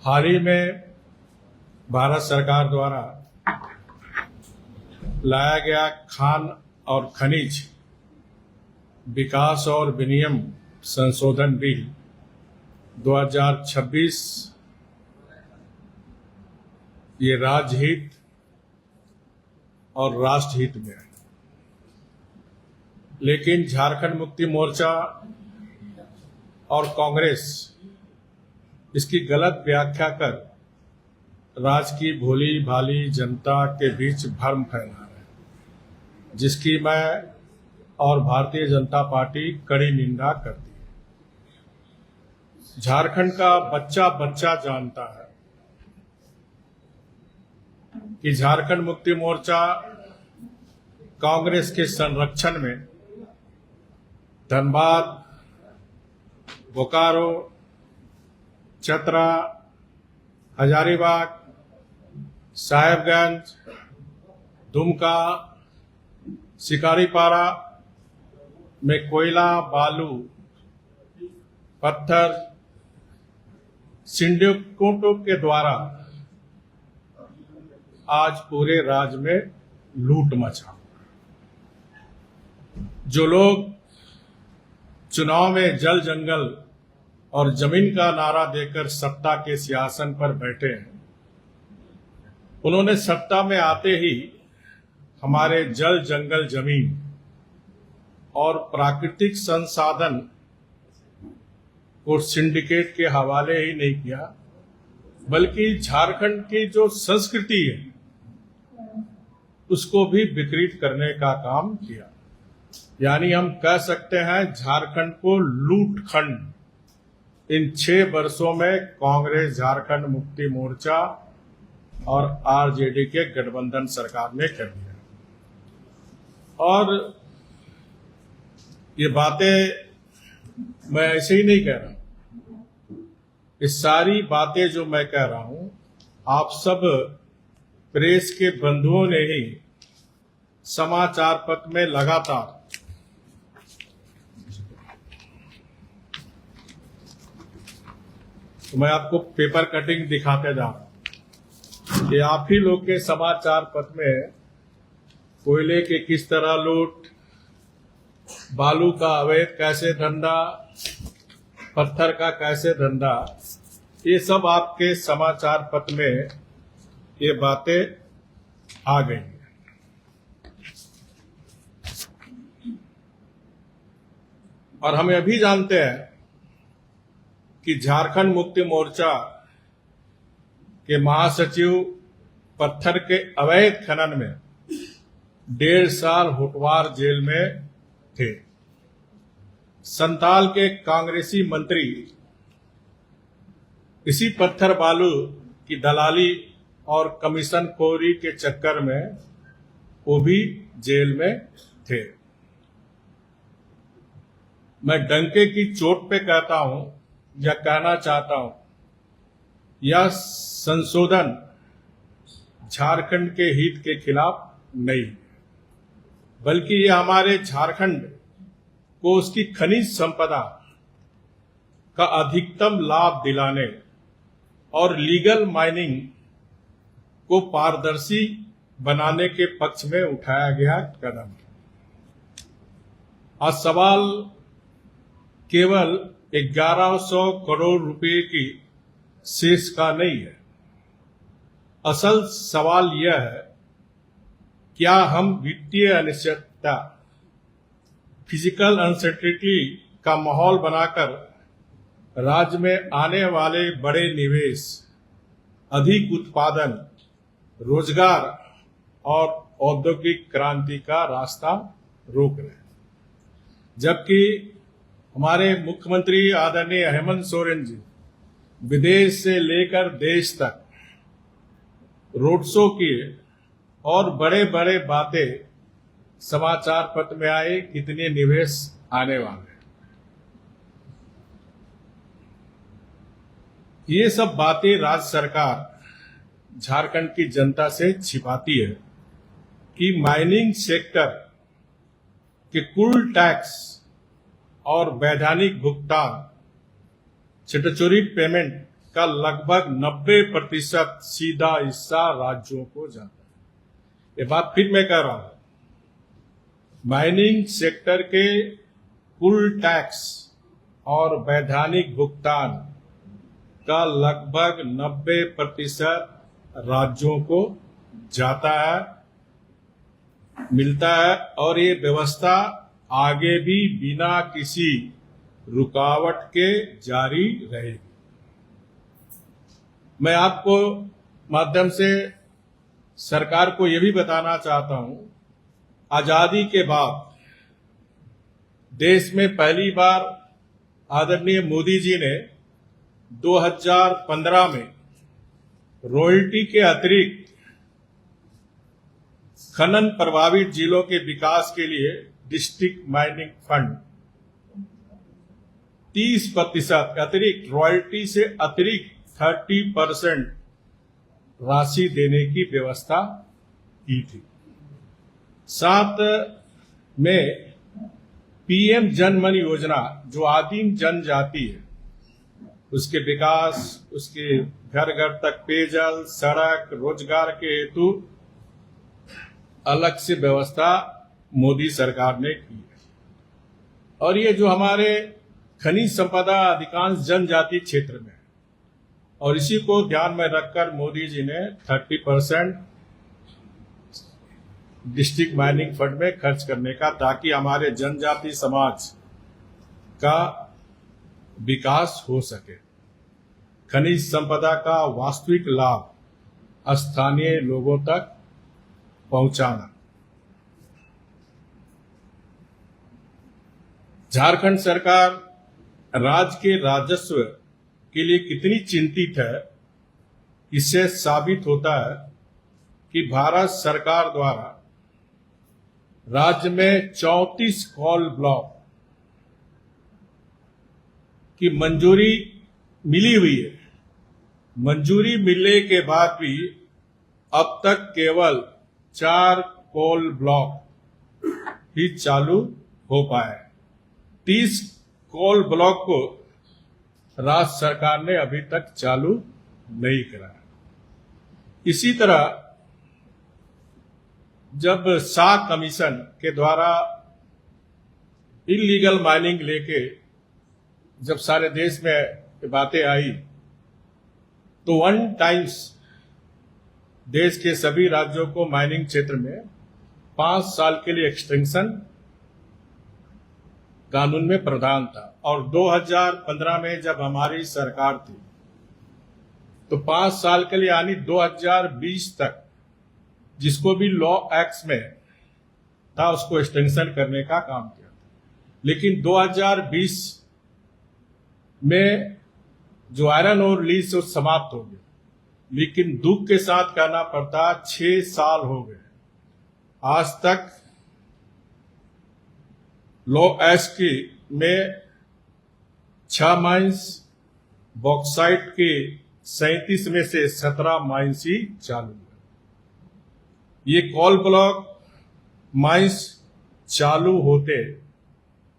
हाल ही में भारत सरकार द्वारा लाया गया खान और खनिज विकास और विनियम संशोधन बिल 2026 ये राज्यहित और राष्ट्रहित में है, लेकिन झारखंड मुक्ति मोर्चा और कांग्रेस इसकी गलत व्याख्या कर राज्य की भोली भाली जनता के बीच भ्रम फैला है, जिसकी मैं और भारतीय जनता पार्टी कड़ी निंदा करती है। झारखंड का बच्चा बच्चा जानता है कि झारखंड मुक्ति मोर्चा कांग्रेस के संरक्षण में धनबाद, बोकारो, चतरा, हजारीबाग, साहेबगंज, दुमका, शिकारीपारा में कोयला, बालू, पत्थर सिंडिकेटों के द्वारा आज पूरे राज्य में लूट मचा। जो लोग चुनाव में जल जंगल और जमीन का नारा देकर सत्ता के सिंहासन पर बैठे हैं, उन्होंने सत्ता में आते ही हमारे जल जंगल जमीन और प्राकृतिक संसाधन को सिंडिकेट के हवाले ही नहीं किया, बल्कि झारखंड की जो संस्कृति है उसको भी विकृत करने का काम किया। यानी हम कह सकते हैं झारखंड को लूटखंड इन 6 वर्षों में कांग्रेस, झारखंड मुक्ति मोर्चा और आरजेडी के गठबंधन सरकार ने कर दिया। और ये बातें मैं ऐसे ही नहीं कह रहा हूं, ये सारी बातें जो मैं कह रहा हूं आप सब प्रेस के बंधुओं ने ही समाचार पत्र में लगातार तो मैं आपको पेपर कटिंग दिखाते जा रहा हूं कि आप ही लोग के समाचार पत्र में कोयले के किस तरह लूट, बालू का अवैध कैसे धंधा, पत्थर का कैसे धंधा, ये सब आपके समाचार पत्र में ये बातें आ गई हैं। और हम यह भी जानते हैं कि झारखंड मुक्ति मोर्चा के महासचिव पत्थर के अवैध खनन में 1.5 साल होटवार जेल में थे। संताल के कांग्रेसी मंत्री इसी पत्थर बालू की दलाली और कमीशन खोरी के चक्कर में वो भी जेल में थे। मैं डंके की चोट पे कहता हूं या कहना चाहता हूं, यह संशोधन झारखंड के हित के खिलाफ नहीं, बल्कि यह हमारे झारखंड को उसकी खनिज संपदा का अधिकतम लाभ दिलाने और लीगल माइनिंग को पारदर्शी बनाने के पक्ष में उठाया गया कदम। आज सवाल केवल 1100 करोड़ रुपए की शेष का नहीं है। असल सवाल यह है, क्या हम वित्तीय अनिश्चितता, फिजिकल अनसर्टेनिटी का माहौल बनाकर राज्य में आने वाले बड़े निवेश, अधिक उत्पादन, रोजगार और औद्योगिक क्रांति का रास्ता रोक रहे हैं, जबकि हमारे मुख्यमंत्री आदरणीय हेमंत सोरेन जी विदेश से लेकर देश तक रोड शो किए और बड़े बड़े बातें समाचार पत्र में आए, कितने निवेश आने वाले। ये सब बातें राज्य सरकार झारखंड की जनता से छिपाती है कि माइनिंग सेक्टर के कुल टैक्स और वैधानिक भुगतान, स्टैट्यूटरी पेमेंट का लगभग 90% सीधा हिस्सा राज्यों को जाता है। ये बात फिर मैं कह रहा हूं, माइनिंग सेक्टर के कुल टैक्स और वैधानिक भुगतान का लगभग 90% राज्यों को जाता है, मिलता है, और ये व्यवस्था आगे भी बिना किसी रुकावट के जारी रहेगी। मैं आपको माध्यम से सरकार को यह भी बताना चाहता हूं, आजादी के बाद देश में पहली बार आदरणीय मोदी जी ने 2015 में रॉयल्टी के अतिरिक्त खनन प्रभावित जिलों के विकास के लिए डिस्ट्रिक्ट माइनिंग फंड 30% अतिरिक्त रॉयल्टी से अतिरिक्त 30% राशि देने की व्यवस्था की थी। साथ में पीएम जन मन योजना, जो आदिम जनजाति है, उसके विकास, उसके घर घर तक पेयजल, सड़क, रोजगार के हेतु अलग से व्यवस्था मोदी सरकार ने की है। और ये जो हमारे खनिज संपदा अधिकांश जनजाति क्षेत्र में है, और इसी को ध्यान में रखकर मोदी जी ने 30% डिस्ट्रिक्ट माइनिंग फंड में खर्च करने का, ताकि हमारे जनजाति समाज का विकास हो सके, खनिज संपदा का वास्तविक लाभ स्थानीय लोगों तक पहुंचाना। झारखंड सरकार राज्य के राजस्व के लिए कितनी चिंतित है, इससे साबित होता है कि भारत सरकार द्वारा राज्य में 34 कोल ब्लॉक की मंजूरी मिली हुई है। मंजूरी मिलने के बाद भी अब तक केवल 4 कोल ब्लॉक ही चालू हो पाए। 30 कोल ब्लॉक को राज्य सरकार ने अभी तक चालू नहीं कराया। इसी तरह जब शाह कमीशन के द्वारा इलीगल माइनिंग लेके जब सारे देश में बातें आई, तो 1 टाइम्स देश के सभी राज्यों को माइनिंग क्षेत्र में 5 साल के लिए एक्सटेंशन कानून में प्रावधान था। और 2015 में जब हमारी सरकार थी, तो 5 साल के लिए यानी 2020 तक जिसको भी लॉ एक्ट में था उसको एक्सटेंशन करने का काम किया। लेकिन 2020 में जो आयरन और लीज वो समाप्त हो गए। लेकिन दुख के साथ कहना पड़ता, 6 साल हो गए, आज तक लॉ एक्ट में 6 माइंस, बॉक्साइट के 37 में से 17 माइंस ही चालू है। ये कोल ब्लॉक माइंस चालू होते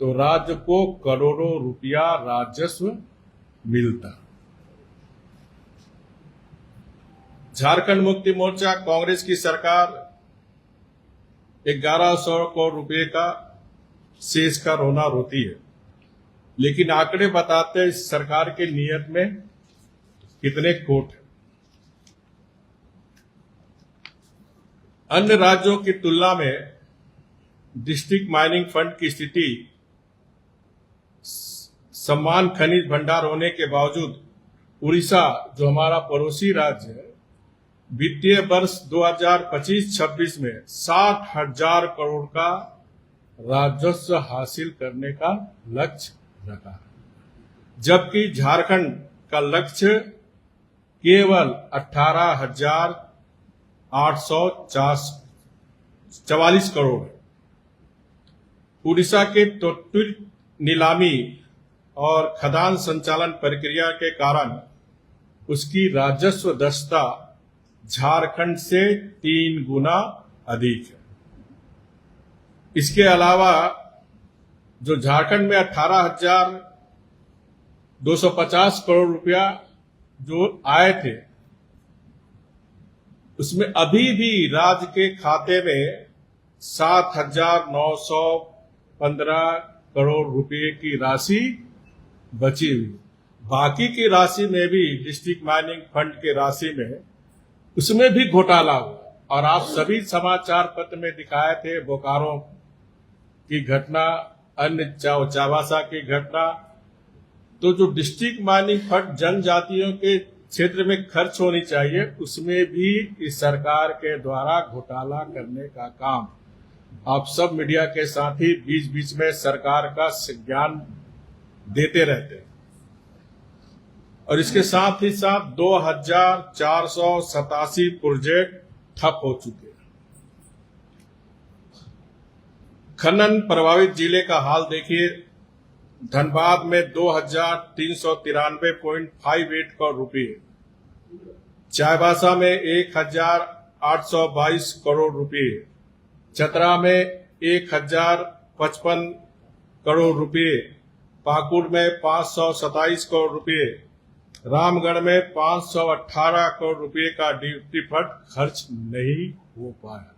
तो राज्य को करोड़ों रुपया राजस्व मिलता। झारखंड मुक्ति मोर्चा कांग्रेस की सरकार 1100 करोड़ रुपए का शेष का रोना रोती है, लेकिन आंकड़े बताते हैं इस सरकार के नियत में कितने खोट है। अन्य राज्यों की तुलना में डिस्ट्रिक्ट माइनिंग फंड की स्थिति समान खनिज भंडार होने के बावजूद उड़ीसा, जो हमारा पड़ोसी राज्य है, वित्तीय वर्ष 2025-26 में 60,000 करोड़ का राजस्व हासिल करने का लक्ष्य रखा है, जबकि झारखंड का लक्ष्य केवल 18,844 करोड़ है। उड़ीसा के त्वरित नीलामी और खदान संचालन प्रक्रिया के कारण उसकी राजस्व दक्षता झारखंड से 3 गुना अधिक है। इसके अलावा जो झारखंड में 18,250 करोड़ रुपया जो आए थे उसमें अभी भी राज्य के खाते में 7,915 करोड़ रुपए की राशि बची हुई। बाकी की राशि में भी डिस्ट्रिक्ट माइनिंग फंड के राशि में उसमें भी घोटाला हुआ। और आप सभी समाचार पत्र में दिखाए थे बोकारो की घटना, अन्य चावासा की घटना। तो जो डिस्ट्रिक्ट माइनिंग फंड जनजातियों के क्षेत्र में खर्च होनी चाहिए, उसमें भी इस सरकार के द्वारा घोटाला करने का काम आप सब मीडिया के साथी बीच बीच में सरकार का ज्ञान देते रहते हैं। और इसके साथ ही साथ 2,487 प्रोजेक्ट ठप हो चुके हैं। खनन प्रभावित जिले का हाल देखिए। धनबाद में 2,393.58 करोड़ रुपए, चाईबासा में 1,822 करोड़ रुपए, चतरा में 1,055 करोड़ रुपए, पाकुड़ में 527 करोड़ रुपए, रामगढ़ में 518 करोड़ रुपए का ड्यूटी फंड खर्च नहीं हो पाया।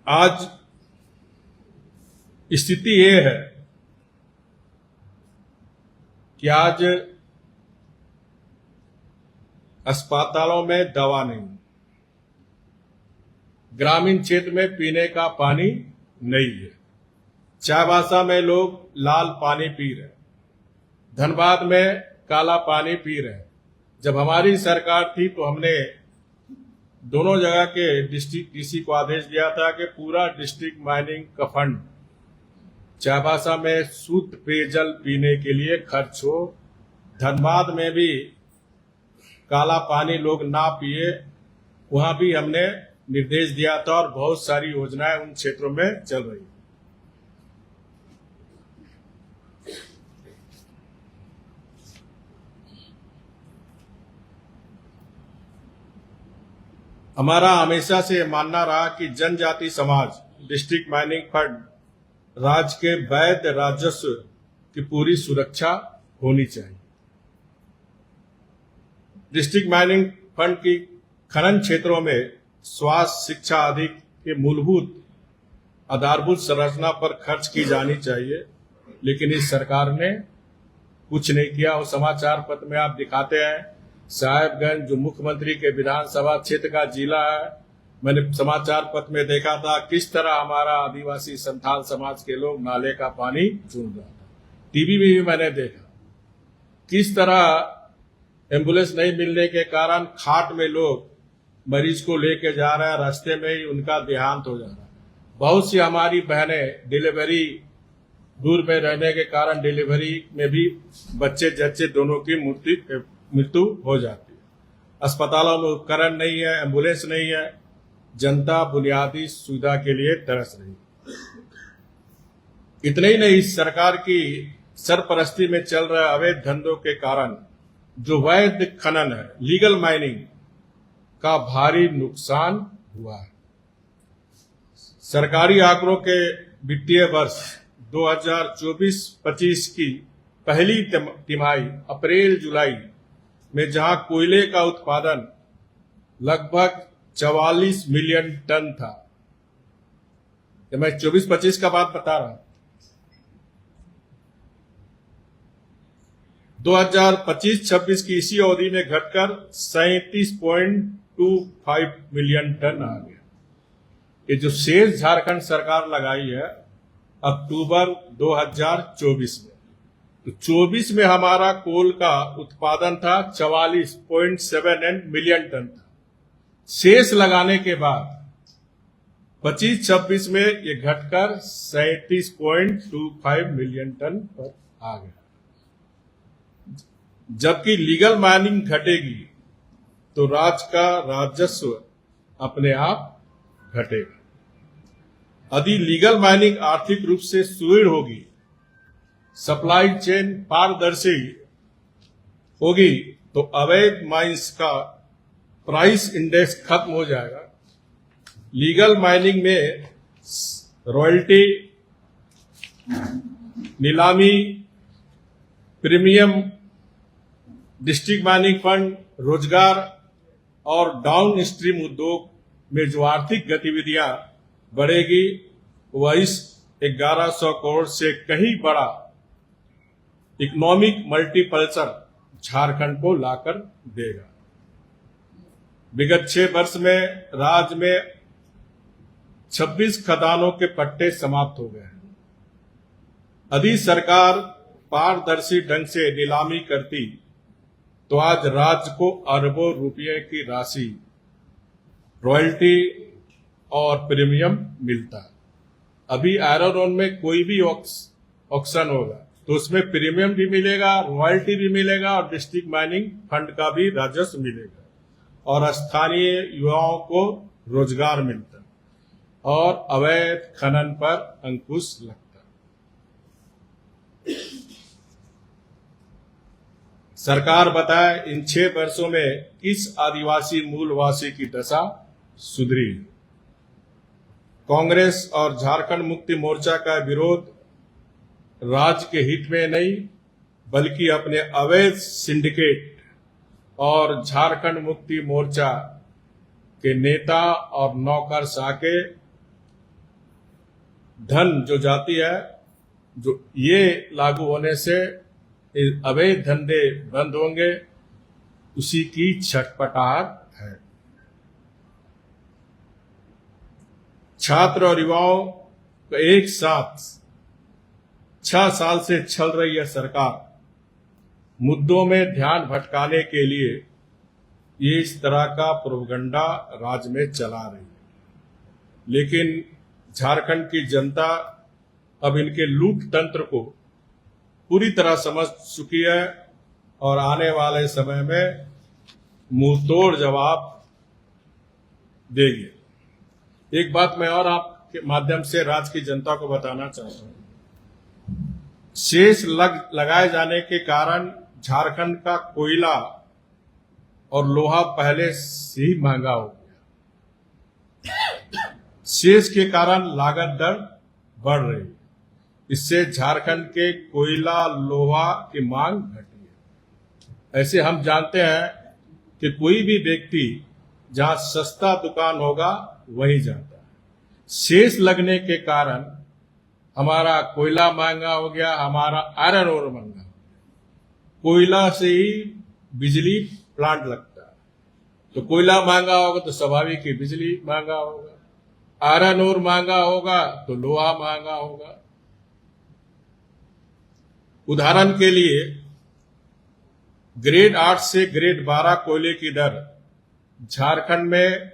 आज स्थिति ये है कि आज अस्पतालों में दवा नहीं, ग्रामीण क्षेत्र में पीने का पानी नहीं है, चाईबासा में लोग लाल पानी पी रहे, धनबाद में काला पानी पी रहे। जब हमारी सरकार थी तो हमने दोनों जगह के डिस्ट्रिक्ट डीसी को आदेश दिया था कि पूरा डिस्ट्रिक्ट माइनिंग का फंड चाईबासा में शुद्ध पेयजल पीने के लिए खर्च हो, धनबाद में भी काला पानी लोग ना पिए, वहां भी हमने निर्देश दिया था। और बहुत सारी योजनाएं उन क्षेत्रों में चल रही। हमारा हमेशा से मानना रहा कि जनजाति समाज डिस्ट्रिक्ट माइनिंग फंड राज्य के वैध राजस्व की पूरी सुरक्षा होनी चाहिए। डिस्ट्रिक्ट माइनिंग फंड की खनन क्षेत्रों में स्वास्थ्य, शिक्षा आदि के मूलभूत आधारभूत संरचना पर खर्च की जानी चाहिए, लेकिन इस सरकार ने कुछ नहीं किया। और समाचार पत्र में आप दिखाते हैं साहेबगंज जो मुख्यमंत्री के विधानसभा क्षेत्र का जिला है, मैंने समाचार पत्र में देखा था किस तरह हमारा आदिवासी संथाल समाज के लोग नाले का पानी चून रहा था। टीवी में भी मैंने देखा किस तरह एम्बुलेंस नहीं मिलने के कारण खाट में लोग मरीज को लेके जा रहे हैं, रास्ते में ही उनका देहांत हो जा रहा है। बहुत सी हमारी बहनें डिलीवरी दूर में रहने के कारण डिलीवरी में भी बच्चे जच्चे दोनों की मृत्यु हो जाती है। अस्पतालों में उपकरण नहीं है, एम्बुलेंस नहीं है, जनता बुनियादी सुविधा के लिए तरस रही। इतने ही नहीं, इस सरकार की सरपरस्ती में चल रहे अवैध धंधों के कारण जो वैध खनन है, लीगल माइनिंग का भारी नुकसान हुआ है। सरकारी आंकड़ों के वित्तीय वर्ष 2024-25 की पहली तिमाही अप्रैल जुलाई में जहां कोयले का उत्पादन लगभग 44 मिलियन टन था, ये मैं 24-25 का बात बता रहा हूं, 2025-26 की इसी अवधि में घटकर 37.25 मिलियन टन आ गया। ये जो शेष झारखंड सरकार लगाई है अक्टूबर 2024 में, तो 24 में हमारा कोल का उत्पादन था 44.78 मिलियन टन था। शेष लगाने के बाद 25-26 में ये घटकर 37.25 मिलियन टन पर आ गया। जबकि लीगल माइनिंग घटेगी तो राज्य का राजस्व अपने आप घटेगा। यदि लीगल माइनिंग आर्थिक रूप से सुदृढ़ होगी, सप्लाई चेन पारदर्शी होगी, तो अवैध माइंस का प्राइस इंडेक्स खत्म हो जाएगा। लीगल माइनिंग में रॉयल्टी, नीलामी, प्रीमियम डिस्ट्रिक्ट माइनिंग फंड रोजगार और डाउन स्ट्रीम उद्योग में जो आर्थिक गतिविधियां बढ़ेगी वह इस 1100 करोड़ से कहीं बड़ा इकोनॉमिक मल्टीपल्सर झारखंड को लाकर देगा। विगत 6 वर्ष में राज्य में 26 खदानों के पट्टे समाप्त हो गए हैं। यदि सरकार पारदर्शी ढंग से नीलामी करती तो आज राज्य को अरबों रुपये की राशि रॉयल्टी और प्रीमियम मिलता है। अभी आयरन ओर में कोई भी ऑक्शन होगा तो उसमें प्रीमियम भी मिलेगा, रॉयल्टी भी मिलेगा और डिस्ट्रिक्ट माइनिंग फंड का भी राजस्व मिलेगा और स्थानीय युवाओं को रोजगार मिलता और अवैध खनन पर अंकुश लगता। सरकार बताए इन 6 वर्षों में किस आदिवासी मूलवासी की दशा सुधरी। कांग्रेस और झारखंड मुक्ति मोर्चा का विरोध राज्य के हित में नहीं बल्कि अपने अवैध सिंडिकेट और झारखंड मुक्ति मोर्चा के नेता और नौकरशाह के धन जो जाती है, जो ये लागू होने से अवैध धंधे बंद होंगे, उसी की छटपटाहट है। छात्र और युवाओं को एक साथ 6 साल से चल रही है सरकार मुद्दों में ध्यान भटकाने के लिए ये इस तरह का प्रोपगंडा राज्य में चला रही है। लेकिन झारखंड की जनता अब इनके लूट तंत्र को पूरी तरह समझ चुकी है और आने वाले समय में मुंहतोड़ जवाब देगी। एक बात मैं और आपके माध्यम से राज्य की जनता को बताना चाहता हूं। शेष लगाए जाने के कारण झारखंड का कोयला और लोहा पहले से ही महंगा हो गया। शेष के कारण लागत दर बढ़ रही है। इससे झारखंड के कोयला लोहा की मांग घटी है। ऐसे हम जानते हैं कि कोई भी व्यक्ति जहां सस्ता दुकान होगा वहीं जाता है। शेष लगने के कारण हमारा कोयला महंगा हो गया, हमारा आयरन ओर महंगा हो गया। कोयला से ही बिजली प्लांट लगता है, तो कोयला महंगा होगा तो स्वाभाविक ही बिजली महंगा होगा। आयरन ओर महंगा होगा तो लोहा महंगा होगा। उदाहरण के लिए ग्रेड 8 से ग्रेड 12 कोयले की दर झारखंड में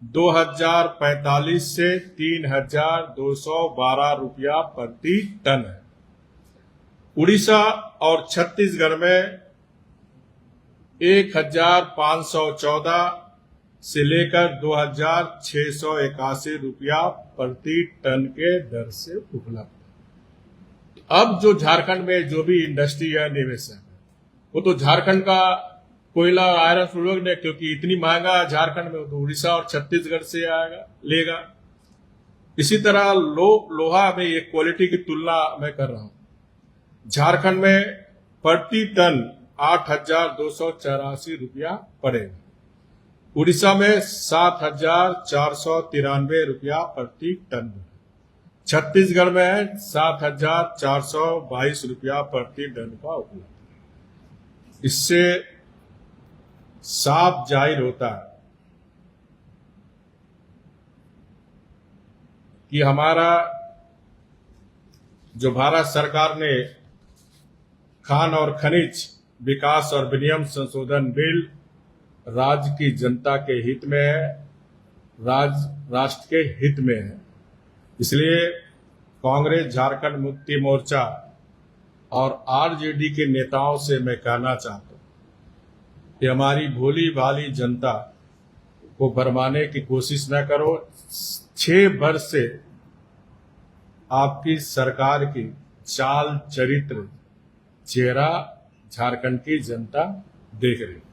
2045 से 3212 रुपया प्रति टन है। उड़ीसा और छत्तीसगढ़ में 1514 से लेकर 2681 रुपया प्रति टन के दर से उपलब्ध है। अब जो झारखंड में जो भी इंडस्ट्री है, निवेश है, वो तो झारखंड का कोयला आयरन फूलोग ने, क्योंकि इतनी महंगा झारखंड में, तो उड़ीसा और छत्तीसगढ़ से आएगा लेगा। इसी तरह लोहा में एक क्वालिटी की तुलना मैं कर रहा हूं। झारखंड में प्रति टन 8284 रुपया पड़ेगा। उड़ीसा में 7493 रुपया प्रति टन, छत्तीसगढ़ में 7422 रुपया प्रति टन का उपलब्ध है। इससे साफ जाहिर होता है कि हमारा जो भारत सरकार ने खान और खनिज विकास और विनियम संशोधन बिल राज्य की जनता के हित में है, राष्ट्र के हित में है। इसलिए कांग्रेस, झारखंड मुक्ति मोर्चा और आरजेडी के नेताओं से मैं कहना चाहता हूं कि हमारी भोली भाली जनता को भरमाने की कोशिश न करो। 6 वर्ष से आपकी सरकार की चाल, चरित्र, चेहरा झारखंड की जनता देख रही है।